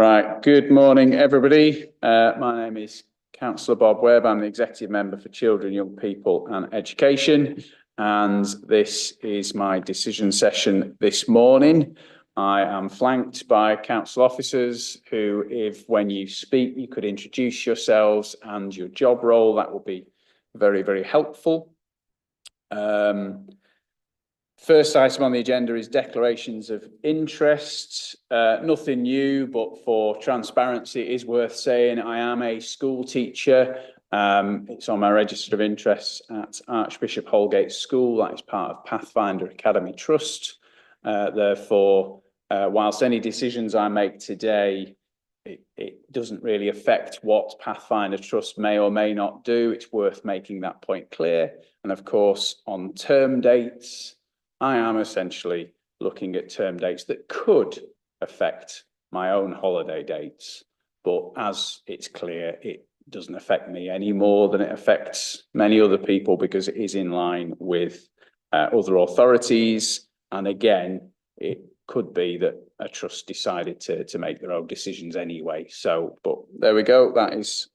Right, good morning, everybody. My name is Councillor Bob Webb. I'm the Executive Member for Children, Young People and Education, and this is my decision session this morning. I am flanked by council officers who, when you speak, you could introduce yourselves and your job role. That will be very, very helpful. First item on the agenda is declarations of interest. Nothing new, but for transparency, it is worth saying I am a school teacher. It's on my register of interests at Archbishop Holgate School. That is part of Pathfinder Academy Trust. Therefore, whilst any decisions I make today, it doesn't really affect what Pathfinder Trust may or may not do. It's worth making that point clear. And of course, on term dates, I am essentially looking at term dates that could affect my own holiday dates, but as it's clear, it doesn't affect me any more than it affects many other people because it is in line with other authorities. And again, it could be that a trust decided to make their own decisions anyway. So, but there we go. That is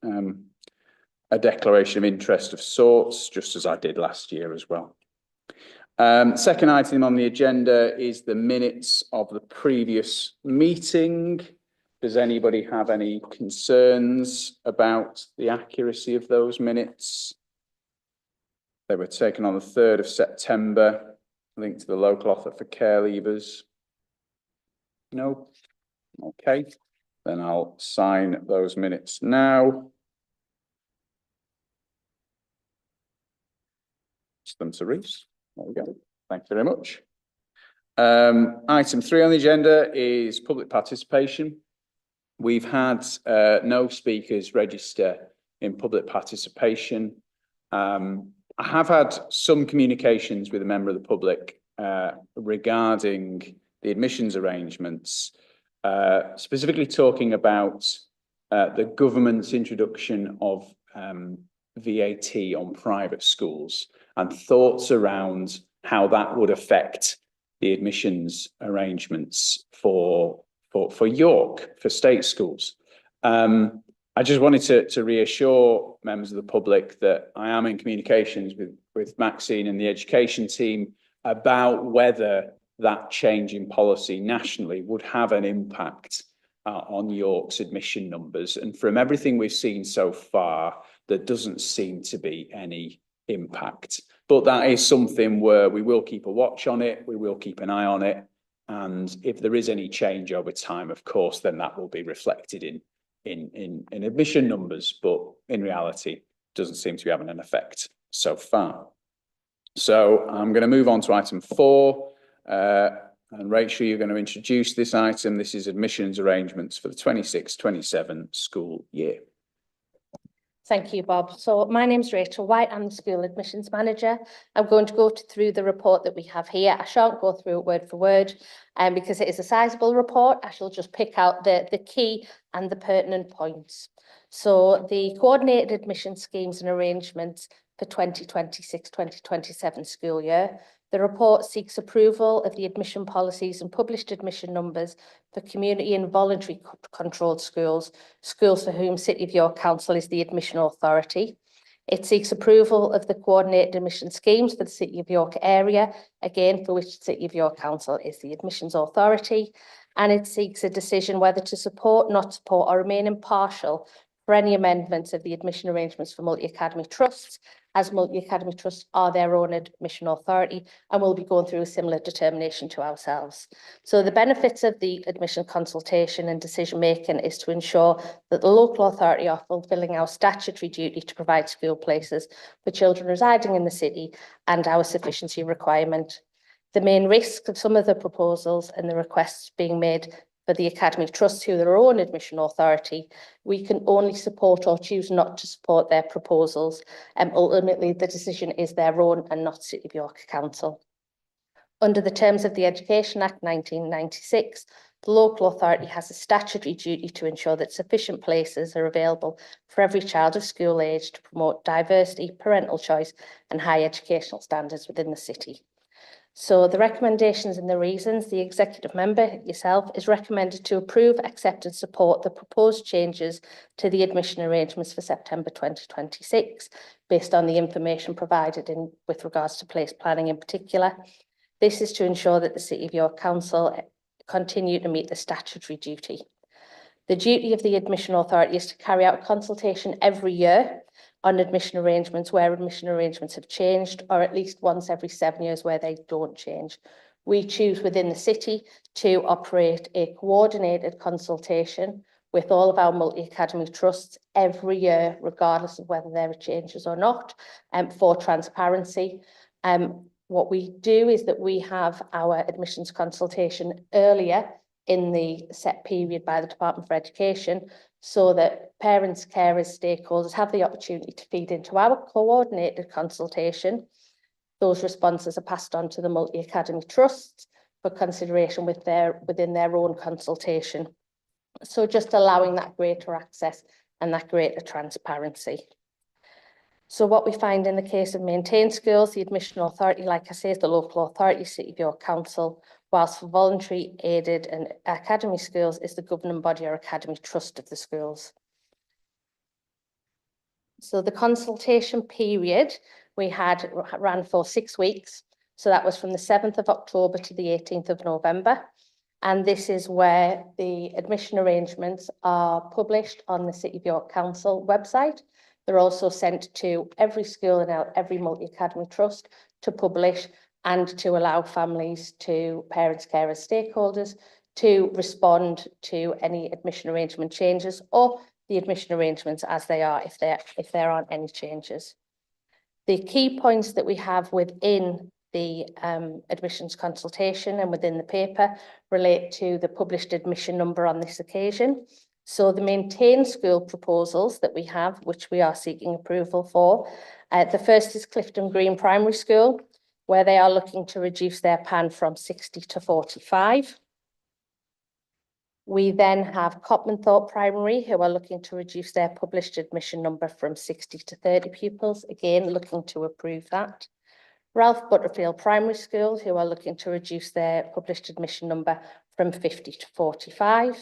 a declaration of interest of sorts, just as I did last year as well. Second item on the agenda is the minutes of the previous meeting. Does anybody have any concerns about the accuracy of those minutes? They were taken on the 3rd of September, linked to the local offer for care leavers. No? Okay, then I'll sign those minutes now. Just them to Reese. There we go. Thank you very much. Item 3 on the agenda is public participation. We've had no speakers register in public participation. I have had some communications with a member of the public regarding the admissions arrangements, specifically talking about the government's introduction of VAT on private schools and thoughts around how that would affect the admissions arrangements for York, for state schools. I just wanted to reassure members of the public that I am in communications with Maxine and the education team about whether that change in policy nationally would have an impact on York's admission numbers. And from everything we've seen so far, there doesn't seem to be any impact. But that is something where we will keep a watch on it, we will keep an eye on it. And if there is any change over time, of course, then that will be reflected in admission numbers. But in reality, it doesn't seem to be having an effect so far. So I'm going to move on to item 4. And Rachel, you're going to introduce this item. This is admissions arrangements for the 26-27 school year. Thank you, Bob. So my name's Rachel White. I'm the school admissions manager. I'm going to go through the report that we have here. I shan't go through it word for word because it is a sizable report. I shall just pick out the key and the pertinent points. So the coordinated admission schemes and arrangements for 2026-2027 school year. The report seeks approval of the admission policies and published admission numbers for community and voluntary controlled schools, schools for whom City of York Council is the admission authority. It seeks approval of the coordinated admission schemes for the City of York area, again for which the City of York Council is the admissions authority. And it seeks a decision whether to support, not support, or remain impartial for any amendments of the admission arrangements for multi-academy trusts, as multi-academy trusts are their own admission authority and will be going through a similar determination to ourselves. So the benefits of the admission consultation and decision making is to ensure that the local authority are fulfilling our statutory duty to provide school places for children residing in the city and our sufficiency requirement. The main risk of some of the proposals and the requests being made for the Academy Trusts, who are their own admission authority, we can only support or choose not to support their proposals. Ultimately, the decision is their own and not City of York Council. Under the terms of the Education Act 1996, the local authority has a statutory duty to ensure that sufficient places are available for every child of school age to promote diversity, parental choice, and high educational standards within the city. So the recommendations and the reasons, the executive member, yourself, is recommended to approve, accept and support the proposed changes to the admission arrangements for September 2026, based on the information provided in with regards to place planning in particular. This is to ensure that the City of York Council continue to meet the statutory duty. The duty of the admission authority is to carry out consultation every year on admission arrangements where admission arrangements have changed, or at least once every 7 years where they don't change. We choose within the city to operate a coordinated consultation with all of our multi-academy trusts every year, regardless of whether there are changes or not, for transparency. What we do is that we have our admissions consultation earlier in the set period by the Department for Education, so that parents, carers, stakeholders have the opportunity to feed into our coordinated consultation. Those responses are passed on to the multi-academy trusts for consideration within their own consultation. So just allowing that greater access and that greater transparency. So what we find in the case of maintained schools, the admission authority, like I say, is the local authority, City of York Council, whilst for voluntary, aided and academy schools is the governing body or academy trust of the schools. So the consultation period we had ran for 6 weeks. So that was from the 7th of October to the 18th of November. And this is where the admission arrangements are published on the City of York Council website. They're also sent to every school and every multi-academy trust to publish and to allow families, to parents, carers, stakeholders to respond to any admission arrangement changes or the admission arrangements as they are, if there aren't any changes. The key points that we have within the admissions consultation and within the paper relate to the published admission number on this occasion. So the maintained school proposals that we have, which we are seeking approval for, the first is Clifton Green Primary School, where they are looking to reduce their PAN from 60 to 45. We then have Copmanthorpe Primary, who are looking to reduce their published admission number from 60 to 30 pupils, again looking to approve that. Ralph Butterfield Primary School, who are looking to reduce their published admission number from 50 to 45.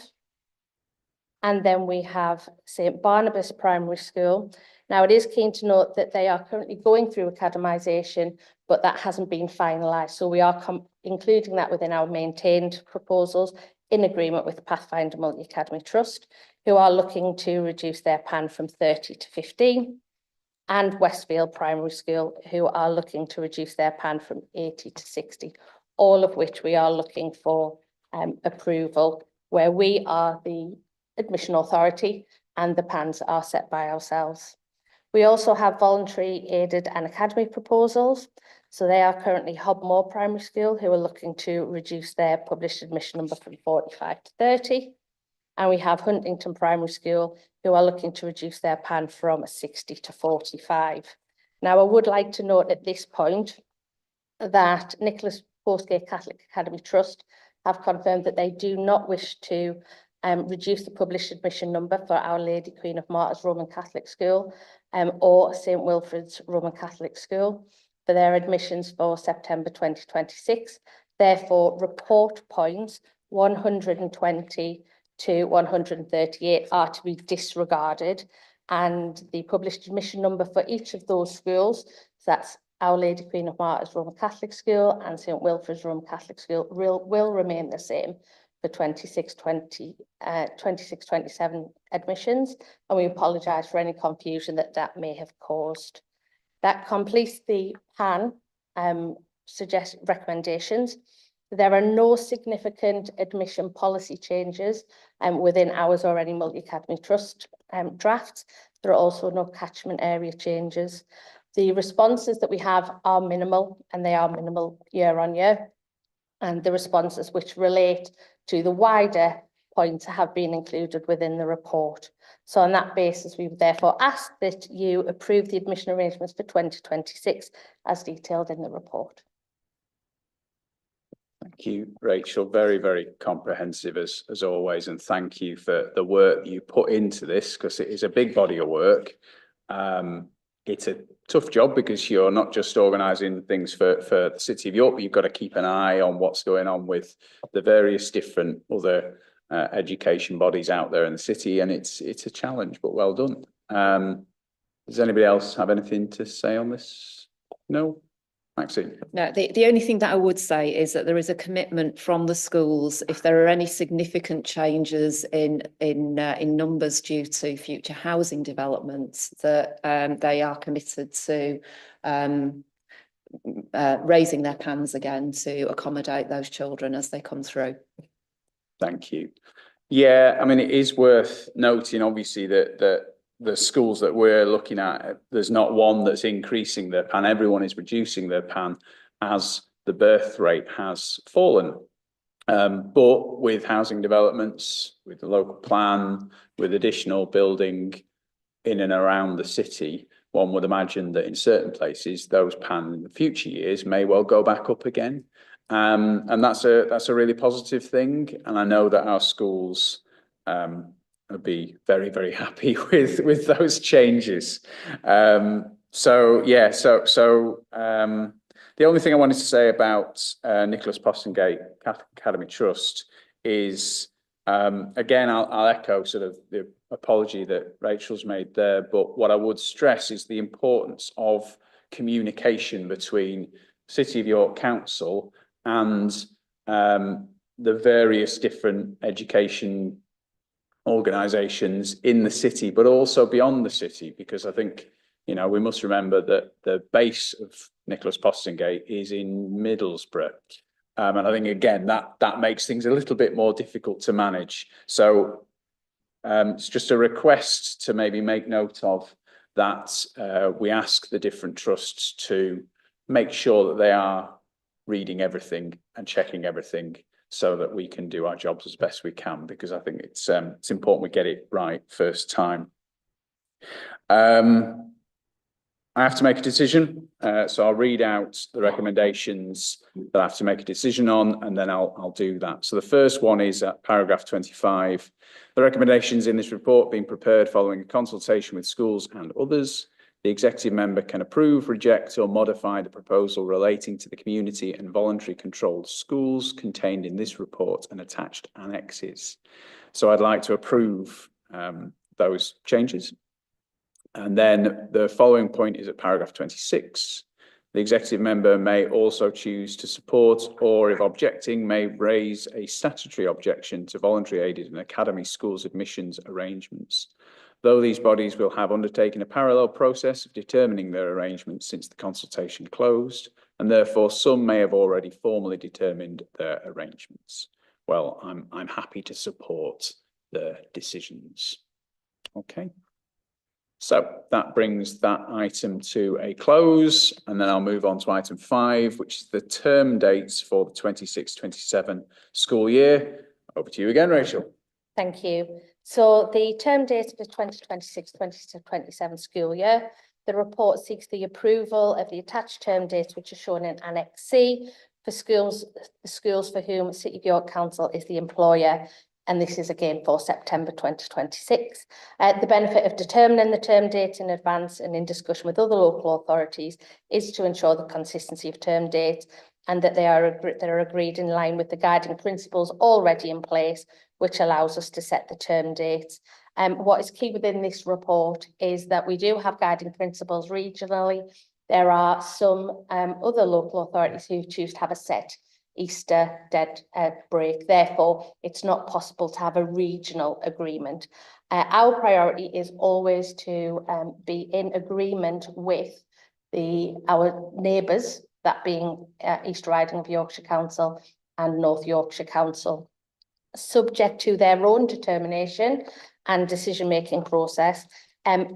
And then we have St Barnabas Primary School. Now, it is keen to note that they are currently going through academisation, but that hasn't been finalised. So we are including that within our maintained proposals in agreement with Pathfinder Multi-Academy Trust, who are looking to reduce their PAN from 30 to 15. And Westfield Primary School, who are looking to reduce their PAN from 80 to 60, all of which we are looking for approval, where we are the admission authority and the PANs are set by ourselves. We also have voluntary, aided and academy proposals. So they are currently Hobmore Primary School, who are looking to reduce their published admission number from 45 to 30. And we have Huntington Primary School, who are looking to reduce their PAN from 60 to 45. Now, I would like to note at this point that Nicholas Postgate Catholic Academy Trust have confirmed that they do not wish to reduce the published admission number for Our Lady Queen of Martyrs Roman Catholic School or St Wilfrid's Roman Catholic School for their admissions for September 2026. Therefore, report points 120 to 138 are to be disregarded, and the published admission number for each of those schools, so that's Our Lady Queen of Martyrs Roman Catholic School and St Wilfrid's Roman Catholic School, will remain the same for 26-27 admissions, and we apologise for any confusion that may have caused. That completes the PAN recommendations. There are no significant admission policy changes within ours or any multi-academy trust drafts. There are also no catchment area changes. The responses that we have are minimal, and they are minimal year on year. And the responses which relate to the wider points have been included within the report. So on that basis, we therefore ask that you approve the admission arrangements for 2026 as detailed in the report. Thank you, Rachel. Very, very comprehensive as always, and thank you for the work you put into this, because it is a big body of work. it's a tough job because you're not just organising things for the City of York, but you've got to keep an eye on what's going on with the various different other education bodies out there in the city, and it's a challenge, but well done. Does anybody else have anything to say on this? No? Maxine? No, the only thing that I would say is that there is a commitment from the schools, if there are any significant changes in numbers due to future housing developments, that they are committed to raising their pans again to accommodate those children as they come through. Thank you. Yeah, I mean, it is worth noting, obviously, that the schools that we're looking at, there's not one that's increasing their pan. Everyone is reducing their pan as the birth rate has fallen. But with housing developments, with the local plan, with additional building in and around the city, one would imagine that in certain places, those pan in the future years may well go back up again. And that's a really positive thing. And I know that our schools would be very, very happy with those changes. So the only thing I wanted to say about Nicholas Postingate Catholic Academy Trust is, again, I'll echo sort of the apology that Rachel's made there, but what I would stress is the importance of communication between City of York Council and the various different education organisations in the city, but also beyond the city, because I think, you know, we must remember that the base of Nicholas Postingate is in Middlesbrough. And I think, again, that makes things a little bit more difficult to manage. So it's just a request to maybe make note of that. We ask the different trusts to make sure that they are reading everything and checking everything so that we can do our jobs as best we can, because I think it's important we get it right first time. I have to make a decision, so I'll read out the recommendations that I have to make a decision on, and then I'll do that. So the first one is at paragraph 25. The recommendations in this report being prepared following a consultation with schools and others. The executive member can approve, reject, or modify the proposal relating to the community and voluntary controlled schools contained in this report and attached annexes. So I'd like to approve those changes. And then the following point is at paragraph 26. The executive member may also choose to support, or if objecting, may raise a statutory objection to voluntary aided and academy schools admissions arrangements. Though these bodies will have undertaken a parallel process of determining their arrangements since the consultation closed, and therefore some may have already formally determined their arrangements. Well, I'm happy to support the decisions. Okay. So that brings that item to a close, and then I'll move on to item 5, which is the term dates for the 26-27 school year. Over to you again, Rachel. Thank you. So the term dates for 2026-27 school year, the report seeks the approval of the attached term dates, which are shown in Annex C for the schools for whom City of York Council is the employer. And this is again for September 2026. The benefit of determining the term dates in advance and in discussion with other local authorities is to ensure the consistency of term dates and that they are agreed in line with the guiding principles already in place, which allows us to set the term dates. What is key within this report is that we do have guiding principles regionally. There are some other local authorities who choose to have a set Easter dead break. Therefore, it's not possible to have a regional agreement. Our priority is always to be in agreement with our neighbours, that being East Riding of Yorkshire Council and North Yorkshire Council, subject to their own determination and decision-making process.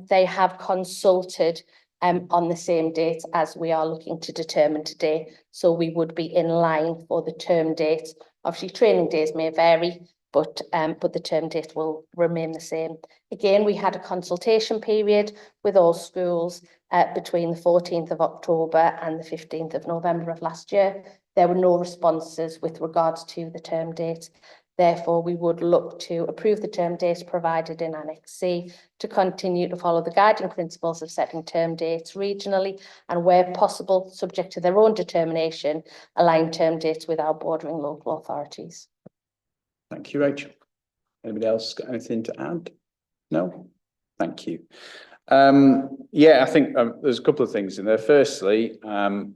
They have consulted on the same date as we are looking to determine today. So we would be in line for the term date. Obviously, training days may vary, but the term date will remain the same. Again, we had a consultation period with all schools between the 14th of October and the 15th of November of last year. There were no responses with regards to the term date. Therefore, we would look to approve the term dates provided in Annex C to continue to follow the guiding principles of setting term dates regionally and where possible, subject to their own determination, align term dates with our bordering local authorities. Thank you, Rachel. Anybody else got anything to add? No? Thank you. Yeah, I think there's a couple of things in there. Firstly,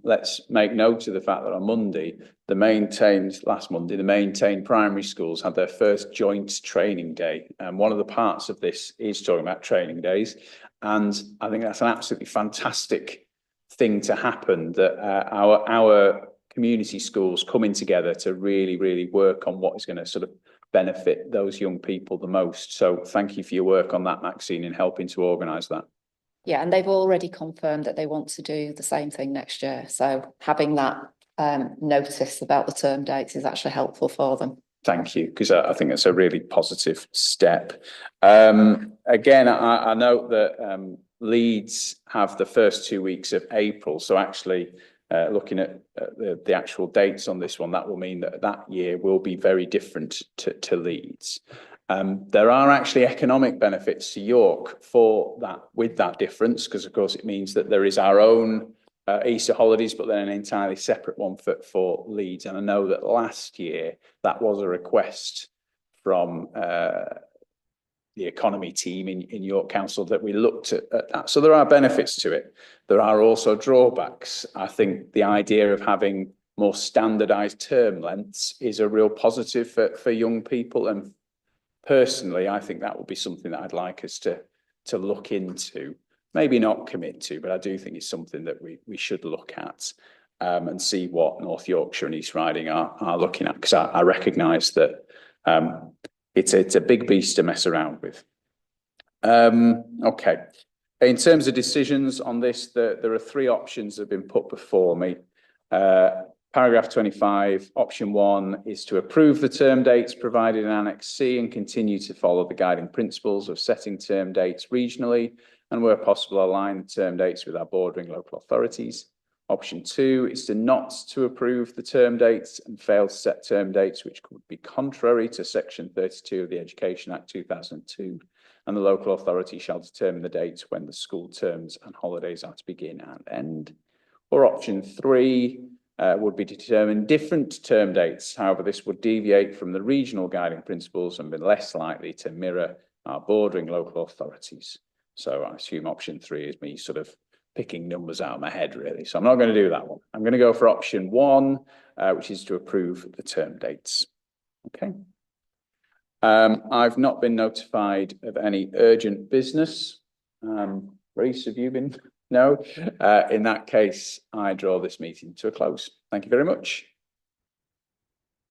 let's make note of the fact that on Monday, last Monday, the maintained primary schools had their first joint training day. And one of the parts of this is talking about training days. And I think that's an absolutely fantastic thing to happen, that our community schools coming together to really, really work on what is going to sort of benefit those young people the most. So thank you for your work on that, Maxine, in helping to organise that. Yeah, and they've already confirmed that they want to do the same thing next year. So having that notice about the term dates is actually helpful for them. Thank you, because I think it's a really positive step. Again, I note that Leeds have the first 2 weeks of April. So actually, looking at the actual dates on this one, that will mean that that year will be very different to Leeds. There are actually economic benefits to York for that, with that difference, because of course it means that there is our own Easter holidays, but then an entirely separate one for Leeds. And I know that last year that was a request from the economy team in York Council that we looked at that. So there are benefits to it. There are also drawbacks. I think the idea of having more standardised term lengths is a real positive for young people. And personally, I think that will be something that I'd like us to look into. Maybe not commit to, but I do think it's something that we should look at and see what North Yorkshire and East Riding are looking at, because I recognise that it's a big beast to mess around with. Okay. In terms of decisions on this, there are 3 options that have been put before me. Paragraph 25, option 1 is to approve the term dates provided in Annex C and continue to follow the guiding principles of setting term dates regionally and where possible align the term dates with our bordering local authorities. Option 2 is to not to approve the term dates and fail to set term dates which could be contrary to section 32 of the Education Act 2002, and the local authority shall determine the dates when the school terms and holidays are to begin and end. Or option 3 would be to determine different term dates. However, this would deviate from the regional guiding principles and be less likely to mirror our bordering local authorities. So I assume option 3 is me sort of picking numbers out of my head, really. So I'm not going to do that one. I'm going to go for option 1, which is to approve the term dates. Okay. I've not been notified of any urgent business. Reece, have you been? No. In that case, I draw this meeting to a close. Thank you very much.